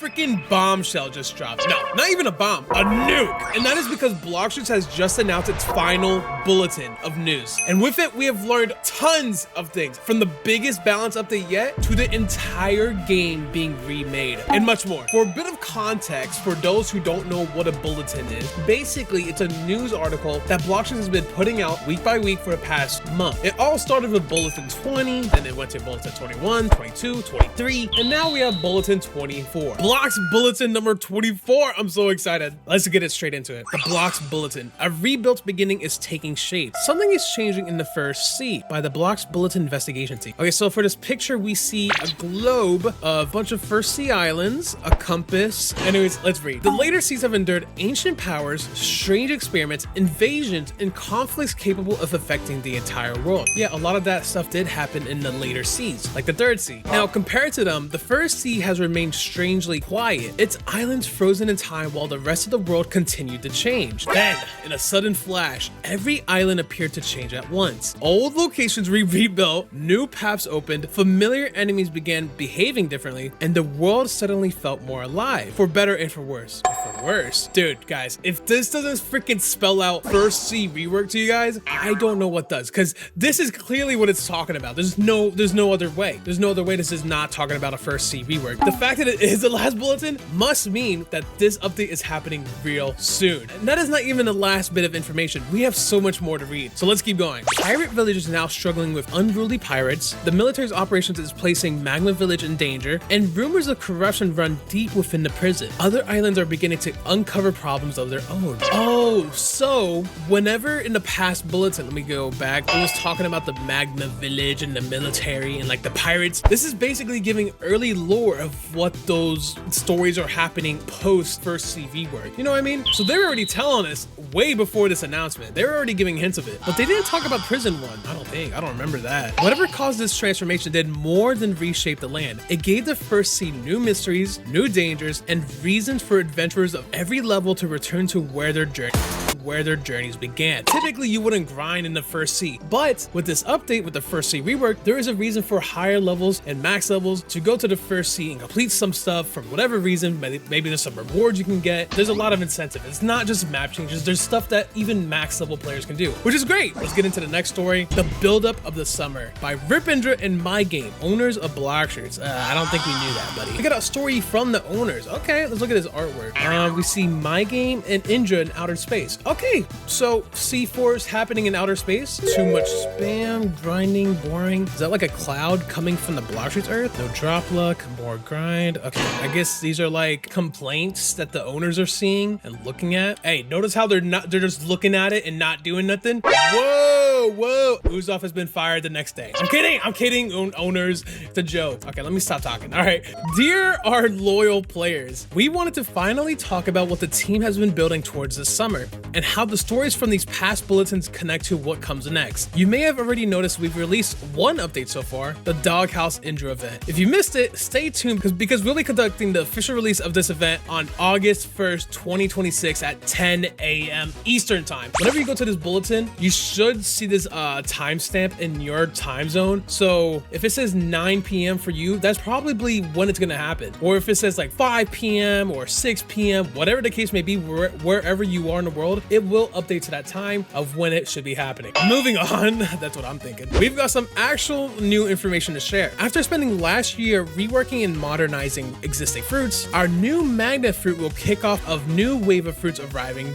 freaking bombshell just dropped. No, not even a bomb, a nuke. And that is because Bloxroot has just announced its final bulletin of news. And with it, we have learned tons of things, from the biggest balance update yet to the entire game being remade and much more. For a bit of context, for those who don't know what a bulletin is, basically it's a news article that Bloxroot has been putting out week by week for the past month. It all started with Bulletin 20, then it went to Bulletin 21, 22, 23, and now we have Bulletin 24. Blox Bulletin number 24. I'm so excited. Let's get it straight into it. The Blox Bulletin. A rebuilt beginning is taking shape. Something is changing in the first sea by the Blox Bulletin investigation team. Okay, so for this picture, we see a globe, a bunch of first sea islands, a compass. Anyways, let's read. The later seas have endured ancient powers, strange experiments, invasions, and conflicts capable of affecting the entire world. Yeah, a lot of that stuff did happen in the later seas, like the third sea. Now, compared to them, the first sea has remained strangely quiet. Its islands frozen in time while the rest of the world continued to change. Then, in a sudden flash, every island appeared to change at once. Old locations rebuilt, new paths opened, familiar enemies began behaving differently, and the world suddenly felt more alive. For better and for worse. For worse. Dude, guys, if this doesn't freaking spell out first sea rework to you guys, I don't know what does, because this is clearly what it's talking about. There's no other way. There's no other way this is not talking about a first sea rework. The fact that it is the last bulletin must mean that this update is happening real soon. And that is not even the last bit of information. We have so much more to read. So let's keep going. Pirate Village is now struggling with unruly pirates. The military's operations is placing Magma Village in danger, and rumors of corruption run deep within the prison. Other islands are beginning to uncover problems of their own. Oh, so whenever in the past bulletin, let me go back, it was talking about the Magma Village and the military and like the pirates. This is basically giving early lore of what those stories are happening post first sea rework. You know what I mean? So they're already telling us way before this announcement. They're already giving hints of it, but they didn't talk about Prison 1. I don't remember that. Whatever caused this transformation did more than reshape the land. It gave the first sea new mysteries, new dangers, and reasons for adventurers of every level to return to where their journeys began. Typically, you wouldn't grind in the first sea, but with this update, with the first sea rework, there is a reason for higher levels and max levels to go to the first sea and complete some stuff for whatever reason. Maybe there's some rewards you can get. There's a lot of incentive. It's not just map changes. There's stuff that even max level players can do, which is great. Let's get into the next story. The Buildup of the Summer by Ripindra and MyGame, owners of Bloxroot. I don't think we knew that, buddy. We got a story from the owners. Okay, let's look at his artwork. We see MyGame and Indra in outer space. Okay, so C4 is happening in outer space. Too much spam, grinding, boring. Is that like a cloud coming from the Bloxroot Earth? No drop luck, more grind. Okay, I guess these are like complaints that the owners are seeing and looking at. Hey, notice how they're just looking at it and not doing nothing? Whoa. Uzov has been fired the next day. I'm kidding, owners. It's a joke. Okay, let me stop talking. All right. Dear our loyal players, we wanted to finally talk about what the team has been building towards this summer and how the stories from these past bulletins connect to what comes next. You may have already noticed we've released one update so far, the Doghouse Indra event. If you missed it, stay tuned because we'll be conducting the official release of this event on August 1st, 2026 at 10 a.m. Eastern time. Whenever you go to this bulletin, you should see this timestamp in your time zone. So if it says 9 p.m. for you, that's probably when it's gonna happen. Or if it says like 5 p.m. or 6 p.m., whatever the case may be, wherever you are in the world, it will update to that time of when it should be happening. Moving on, that's what I'm thinking. We've got some actual new information to share. After spending last year reworking and modernizing existing fruits, our new Magnet fruit will kick off a new wave of fruits arriving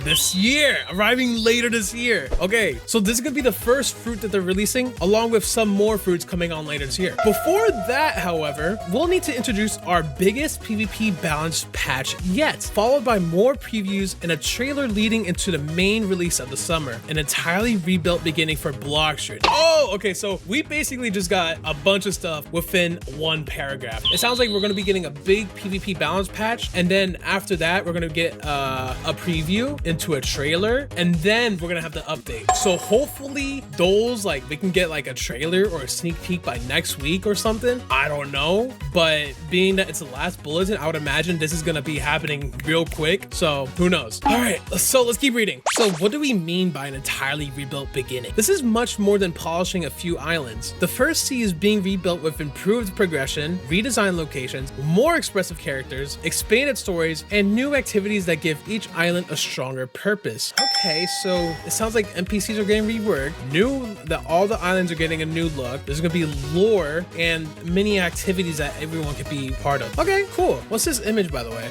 later this year. Okay, so this is gonna be the first fruit that they're releasing, along with some more fruits coming on later this year. Before that, however, we'll need to introduce our biggest PvP balance patch yet, followed by more previews and a trailer leading into the main release of the summer, an entirely rebuilt beginning for Bloxroot. Oh, okay, so we basically just got a bunch of stuff within one paragraph. It sounds like we're gonna be getting a big PvP balance patch, and then after that, we're gonna get a preview into a trailer, and then we're gonna have the update. So hopefully those, like, we can get like a trailer or a sneak peek by next week or something. I don't know, but being that it's the last bulletin, I would imagine this is gonna be happening real quick. So who knows? All right, so let's keep reading. exciting. So what do we mean by an entirely rebuilt beginning? This is much more than polishing a few islands. The first sea is being rebuilt with improved progression, redesigned locations, more expressive characters, expanded stories, and new activities that give each island a stronger purpose. Okay, so it sounds like NPCs are getting reworked, that all the islands are getting a new look. There's gonna be lore and many activities that everyone could be part of. Okay, cool. What's this image, by the way?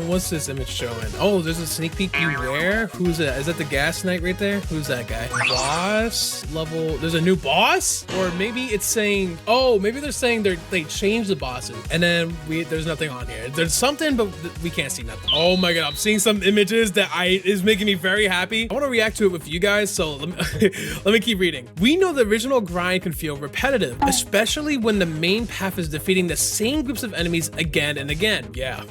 What's this image showing? Oh, there's a sneak peek. Beware. Who's that? Is that the gas knight right there? Who's that guy? Boss level. There's a new boss, or maybe it's saying, oh, maybe they're saying they changed the bosses, and then there's nothing on here. There's something, but we can't see nothing. Oh my god, I'm seeing some images that is making me very happy. I want to react to it with you guys, so let me keep reading. We know the original grind can feel repetitive, especially when the main path is defeating the same groups of enemies again and again. Yeah,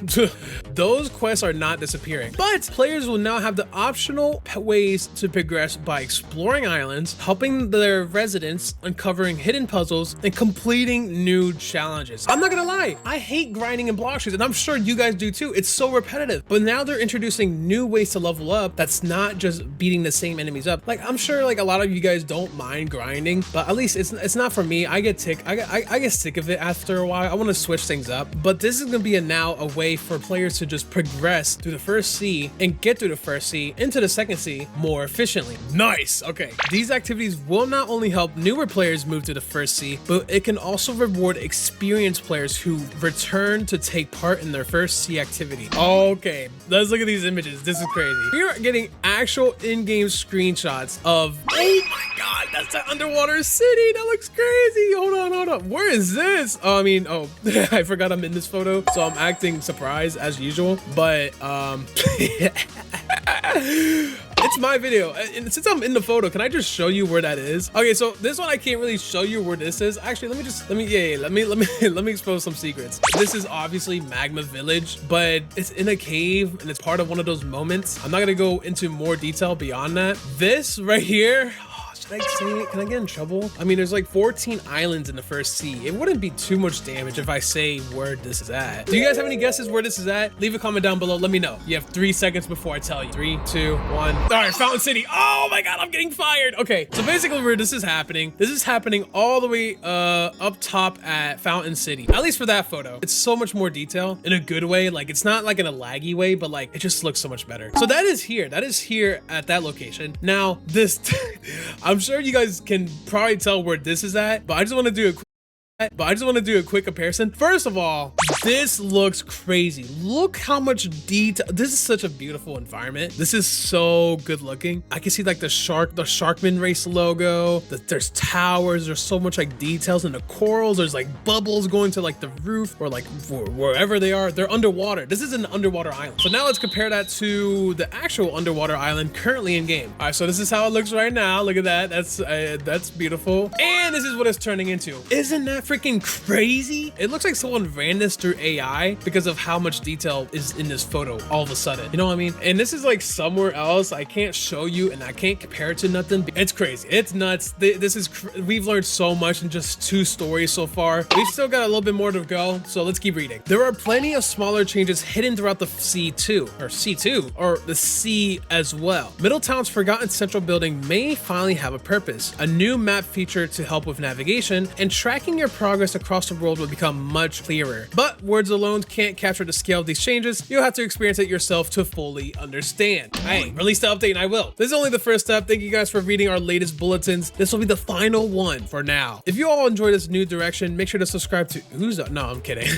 those quests are not disappearing, but players will now have the optional ways to progress by exploring islands, helping their residents, uncovering hidden puzzles, and completing new challenges. I'm not gonna lie, I hate grinding in Bloxroot, and I'm sure you guys do too. It's so repetitive, but now they're introducing new ways to level up that's not just beating the same enemies up. Like, I'm sure like a lot of you guys don't mind grinding, but at least it's not for me. I get sick of it after a while. I want to switch things up, but this is gonna be now a way for players to just progress through the first sea and get through the first sea into the second sea more efficiently. Nice. Okay, these activities will not only help newer players move to the first sea, but it can also reward experienced players who return to take part in their first sea activity. Okay, let's look at these images. This is crazy. We are getting actual in-game screenshots of, oh my god, that's the underwater city. That looks crazy. Hold on. Where is this? Oh, I mean, I forgot I'm in this photo, so I'm acting surprised as usual, but it's my video, and since I'm in the photo, can I just show you where that is? Okay, so this one I can't really show you where this is. Actually, let me expose some secrets. This is obviously Magma Village, but it's in a cave and it's part of one of those moments. I'm not gonna go into more detail beyond that. This right here, should I say it? Can I get in trouble? I mean, there's like 14 islands in the first sea. It wouldn't be too much damage if I say where this is at. Do you guys have any guesses where this is at? Leave a comment down below. Let me know. You have 3 seconds before I tell you. 3, 2, 1. All right, Fountain City. Oh my god, I'm getting fired. Okay, so basically where this is happening all the way up top at Fountain City. At least for that photo. It's so much more detail in a good way. Like, it's not like in a laggy way, but like it just looks so much better. So that is here. That is here at that location. Now, this I'm sure you guys can probably tell where this is at, but I just want to do a quick comparison. First of all, this looks crazy. Look how much detail. This is such a beautiful environment. This is so good looking. I can see like the Sharkman Race logo. There's towers. There's so much like details in the corals. There's like bubbles going to like the roof or like wherever they are. They're underwater. This is an underwater island. So now let's compare that to the actual underwater island currently in game. All right, so this is how it looks right now. Look at that. That's beautiful. And this is what it's turning into. Isn't that freaking crazy? It looks like someone ran this through AI because of how much detail is in this photo all of a sudden. You know what I mean? And this is like somewhere else. I can't show you and I can't compare it to nothing. It's crazy. It's nuts. We've learned so much in just 2 stories so far. We've still got a little bit more to go, so let's keep reading. There are plenty of smaller changes hidden throughout the C2, or the sea as well. Middletown's forgotten central building may finally have a purpose. A new map feature to help with navigation, and tracking your progress across the world will become much clearer. But words alone can't capture the scale of these changes. You'll have to experience it yourself to fully understand. Hey, release the update and I will. This is only the first step. Thank you guys for reading our latest bulletins. This will be the final one for now. If you all enjoy this new direction, make sure to subscribe to no, I'm kidding.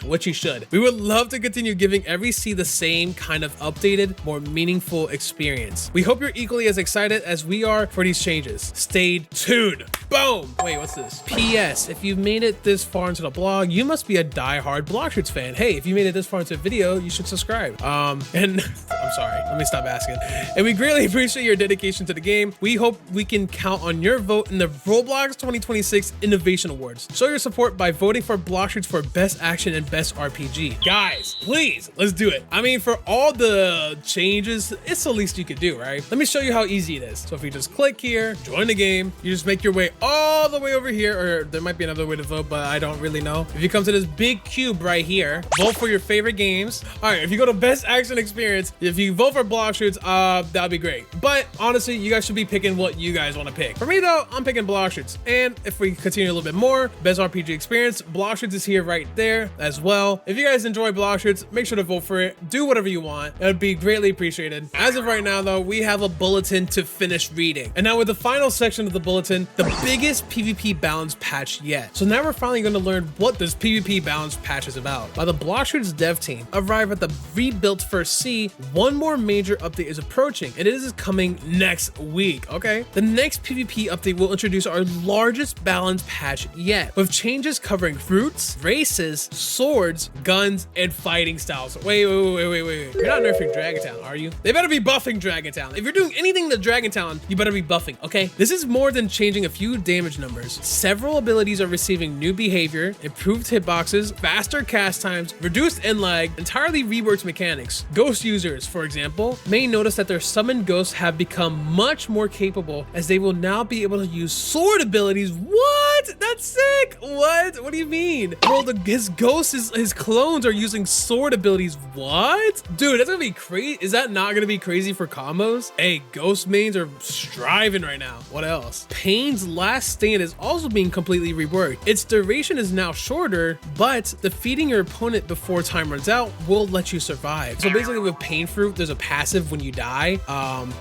What you should. We would love to continue giving every sea the same kind of updated, more meaningful experience. We hope you're equally as excited as we are for these changes. Stay tuned. Boom. Wait, what's this? P.S. If you've made it this far into the blog, you must be a die-hard Bloxroot fan. Hey, if you made it this far into the video, you should subscribe. And I'm sorry, let me stop asking. And we greatly appreciate your dedication to the game. We hope we can count on your vote in the Roblox 2026 Innovation Awards. Show your support by voting for Bloxroot for Best Action and Best RPG. Guys, please, let's do it. I mean, for all the changes, it's the least you could do, right? Let me show you how easy it is. So if you just click here, join the game, you just make your way all the way over here, or there might be another way to vote, but I don't really know. If you come to this big cube YouTube right here. Vote for your favorite games. All right, if you go to best action experience, if you vote for Blox Fruits, that'd be great. But honestly, you guys should be picking what you guys want to pick. For me though, I'm picking Blox Fruits. And if we continue a little bit more, best RPG experience, Blox Fruits is here right there as well. If you guys enjoy Blox Fruits, make sure to vote for it. Do whatever you want. It would be greatly appreciated. As of right now though, we have a bulletin to finish reading. And now with the final section of the bulletin, the biggest PvP balance patch yet. So now we're finally going to learn what this PvP balance patch is about. While the Blox Fruits dev team arrive at the rebuilt First Sea, one more major update is approaching, and it is coming next week. Okay, the next PvP update will introduce our largest balance patch yet, with changes covering fruits, races, swords, guns, and fighting styles. Wait. You're not nerfing Dragon Talon, are you? They better be buffing Dragon Talon. If you're doing anything to Dragon Talon, you better be buffing, okay? This is more than changing a few damage numbers. Several abilities are receiving new behavior, improved hitboxes, faster cast times, reduced end lag, entirely reworked mechanics. Ghost users, for example, may notice that their summoned ghosts have become much more capable, as they will now be able to use sword abilities. What? That's sick. What do you mean? Bro, his ghosts, his clones are using sword abilities. What? Dude, that's gonna be crazy. Is that not gonna be crazy for combos? Hey, ghost mains are striving right now. What else? Pain's Last Stand is also being completely reworked. Its duration is now shorter, but defeating your opponent before time runs out will let you survive. So basically with Pain Fruit, there's a passive when you die,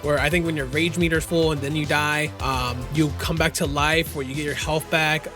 where I think when your rage meter is full and then you die, you come back to life where you get your health back,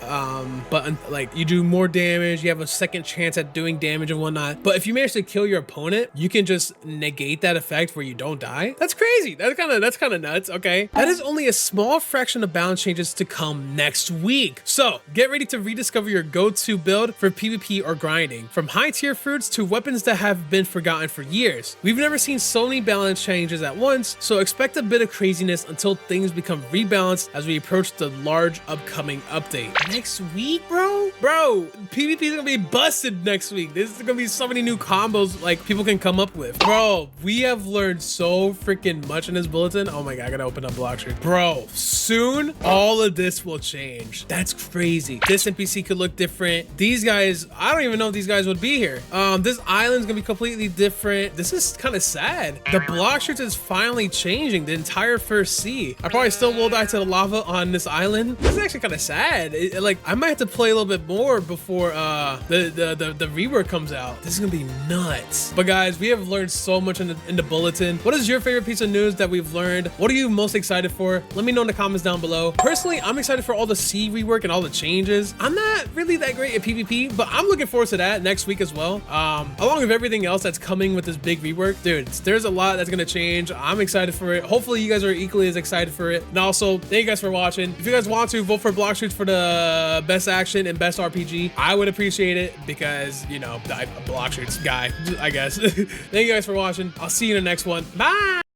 but like you do more damage, you have a second chance at doing damage and whatnot. But if you manage to kill your opponent, you can just negate that effect where you don't die. That's crazy. That's kind of nuts. Okay, that is only a small fraction of balance changes to come next week. So get ready to rediscover your go-to build for PvP or grinding. From high tier fruits to weapons that have been forgotten for years. We've never seen so many balance changes at once, so expect a bit of craziness until things become rebalanced as we approach the large upcoming update. Next week, bro, PvP is gonna be busted next week. This is gonna be so many new combos like people can come up with. Bro, we have learned so freaking much in this bulletin. Oh my god, I gotta open up Blox Fruits. Bro, soon all of this will change. That's crazy. This NPC could look different. These guys, I don't even know if these guys would be here. This island's gonna be completely different. This is kind of sad. The Blox Fruits is finally changing the entire First Sea. I probably still will die to the lava on this island. This is actually kind of sad. Like I might have to play a little bit more before the rework comes out. This is gonna be nuts. But guys, we have learned so much in the bulletin. What is your favorite piece of news that we've learned? What are you most excited for? Let me know in the comments down below. Personally, I'm excited for all the sea rework and all the changes. I'm not really that great at PvP, but I'm looking forward to that next week as well. Along with everything else that's coming with this big rework. Dude, there's a lot that's gonna change. I'm excited for it. Hopefully you guys are equally as excited for it. And also, thank you guys for watching. If you guys want to vote for Blox Fruits for the best action and best RPG, I would appreciate it because, you know, I'm a Blox Fruits guy, I guess. Thank you guys for watching. I'll see you in the next one. Bye!